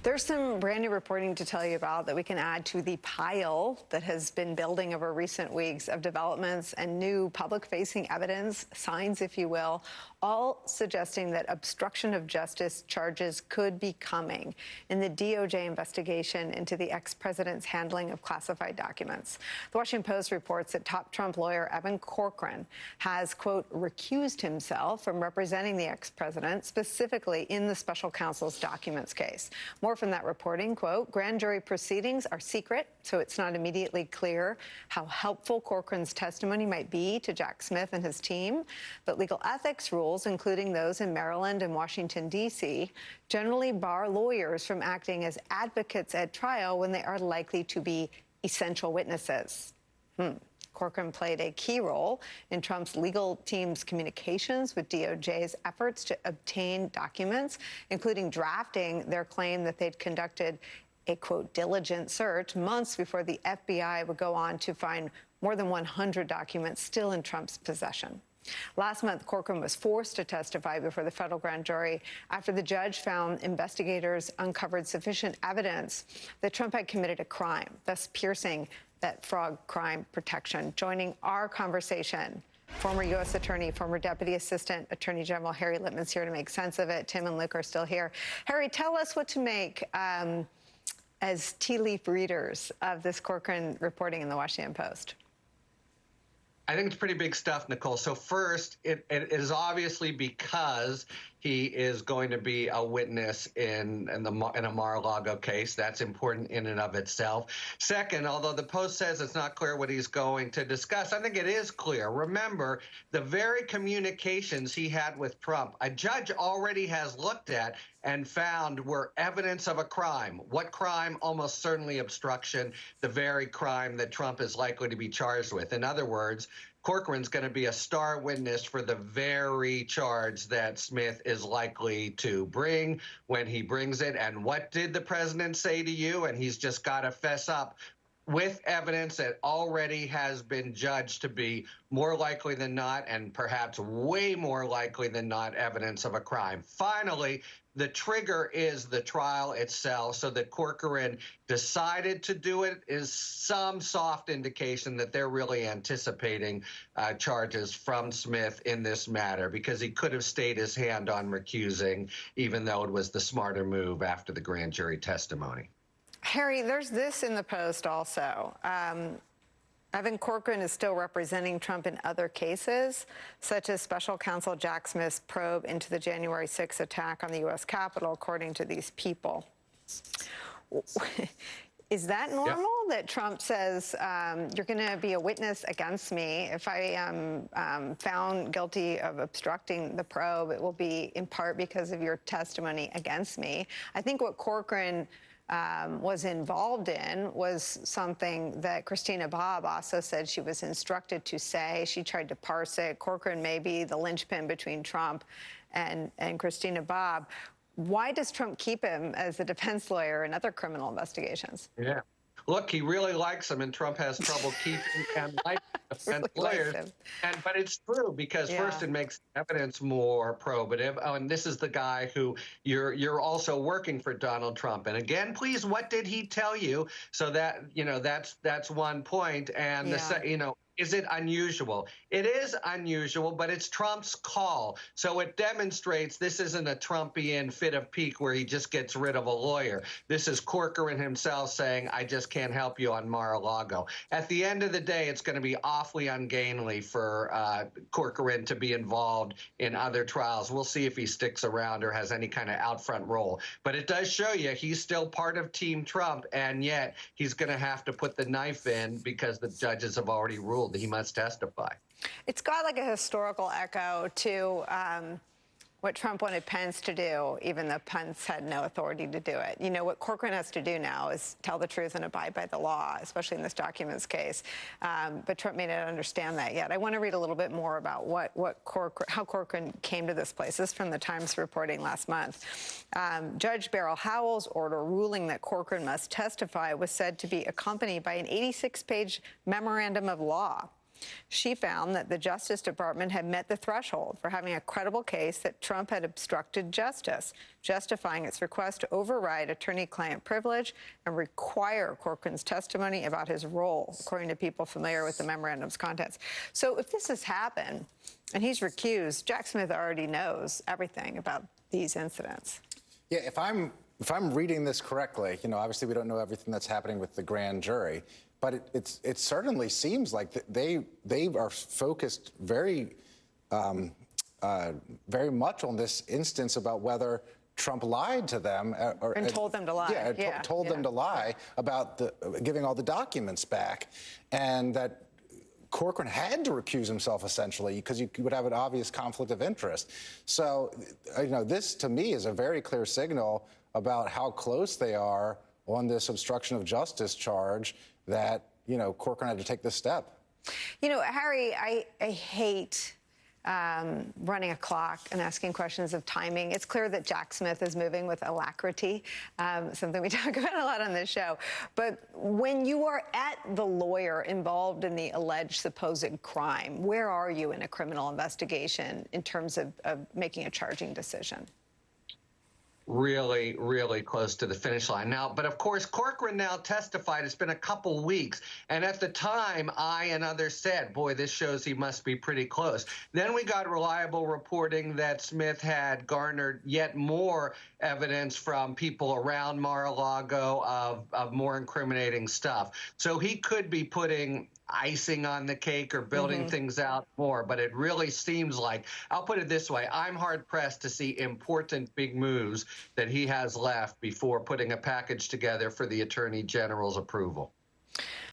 There's some brand new reporting to tell you about that we can add to the pile that has been building over recent weeks of developments and new public-facing evidence, signs, if you will, all suggesting that obstruction of justice charges could be coming in the DOJ investigation into the ex-president's handling of classified documents. The Washington Post reports that top Trump lawyer Evan Corcoran has, quote, recused himself from representing the ex-president, specifically in the special counsel's documents case. More from that reporting, quote, grand jury proceedings are secret, so it's not immediately clear how helpful Corcoran's testimony might be to Jack Smith and his team. But legal ethics rules, including those in Maryland and Washington, D.C., generally bar lawyers from acting as advocates at trial when they are likely to be essential witnesses. Corcoran played a key role in Trump's legal team's communications with DOJ's efforts to obtain documents, including drafting their claim that they'd conducted a, quote, diligent search months before the FBI would go on to find more than 100 documents still in Trump's possession. Last month, Corcoran was forced to testify before the federal grand jury after the judge found investigators uncovered sufficient evidence that Trump had committed a crime, thus piercing that fraud crime protection. Joining our conversation, former U.S. Attorney, former Deputy Assistant Attorney General Harry Litman's here to make sense of it. Tim and Luke are still here. Harry, tell us what to make as tea leaf readers of this Corcoran reporting in the Washington Post. I think it's pretty big stuff, Nicole. So first, it is obviously because he is going to be a witness in a Mar-a-Lago case. That's important in and of itself. Second, although the Post says it's not clear what he's going to discuss, I think it is clear. Remember, the very communications he had with Trump, a judge already has looked at and found were evidence of a crime. What crime? Almost certainly obstruction, the very crime that Trump is likely to be charged with. In other words, Corcoran's going to be a star witness for the very charge that Smith is likely to bring when he brings it. And what did the president say to you? And he's just got to fess up with evidence that already has been judged to be more likely than not, and perhaps way more likely than not, evidence of a crime. Finally, the trigger is the trial itself. So that Corcoran decided to do it is some soft indication that they're really anticipating charges from Smith in this matter, because he could have stayed his hand on recusing, even though it was the smarter move after the grand jury testimony. Harry, there's this in the Post also. Evan Corcoran is still representing Trump in other cases, such as special counsel Jack Smith's probe into the January 6th attack on the U.S. Capitol, according to these people. Is that normal, that Trump says, you're going to be a witness against me? If I am found guilty of obstructing the probe, it will be in part because of your testimony against me. I think what Corcoran was involved in was something that Christina Bobb also said she was instructed to say. She tried to parse it. Corcoran may be the linchpin between Trump and Christina Bobb. Why does Trump keep him as a defense lawyer in other criminal investigations? Yeah. Look, he really likes him, and Trump has trouble keeping and like defense lawyers. But it's true, because first it makes evidence more probative. Oh, and this is the guy who you're also working for Donald Trump. And again, please, what did he tell you? So that, that's one point. And is it unusual? It is unusual, but it's Trump's call. So it demonstrates this isn't a Trumpian fit of pique where he just gets rid of a lawyer. This is Corcoran himself saying, I just can't help you on Mar-a-Lago. At the end of the day, it's going to be awfully ungainly for Corcoran to be involved in other trials. We'll see if he sticks around or has any kind of out front role. But it does show you he's still part of Team Trump, and yet he's going to have to put the knife in because the judges have already ruled that he must testify. It's got like a historical echo to what Trump wanted Pence to do, even though Pence had no authority to do it. What Corcoran has to do now is tell the truth and abide by the law, especially in this documents case. But Trump may not understand that yet. I want to read a little bit more about how Corcoran came to this place. This is from the Times reporting last month. Judge Beryl Howell's order ruling that Corcoran must testify was said to be accompanied by an 86-page memorandum of law. She found that the Justice Department had met the threshold for having a credible case that Trump had obstructed justice, justifying its request to override attorney-client privilege and require Corcoran's testimony about his role, according to people familiar with the memorandum's contents. So if this has happened and he's recused, Jack Smith already knows everything about these incidents. Yeah, if I'm reading this correctly, obviously we don't know everything that's happening with the grand jury, but it certainly seems like they are focused very much on this instance about whether Trump lied to them and told them to lie. Told them to lie about giving all the documents back, and that Corcoran had to recuse himself essentially because you would have an obvious conflict of interest. So, this to me is a very clear signal about how close they are on this obstruction of justice charge that, Corcoran had to take this step. Harry, I hate running a clock and asking questions of timing. It's clear that Jack Smith is moving with alacrity, something we talk about a lot on this show. But when you are at the lawyer involved in the alleged supposed crime, where are you in a criminal investigation in terms of making a charging decision? Really, really close to the finish line now. But of course, Corcoran now testified. It's been a couple weeks. And at the time, I and others said, boy, this shows he must be pretty close. Then we got reliable reporting that Smith had garnered yet more evidence from people around Mar-a-Lago of more incriminating stuff. So he could be putting icing on the cake or building things out more. But it really seems like, I'll put it this way, I'm hard-pressed to see important big moves that he has left before putting a package together for the Attorney General's approval.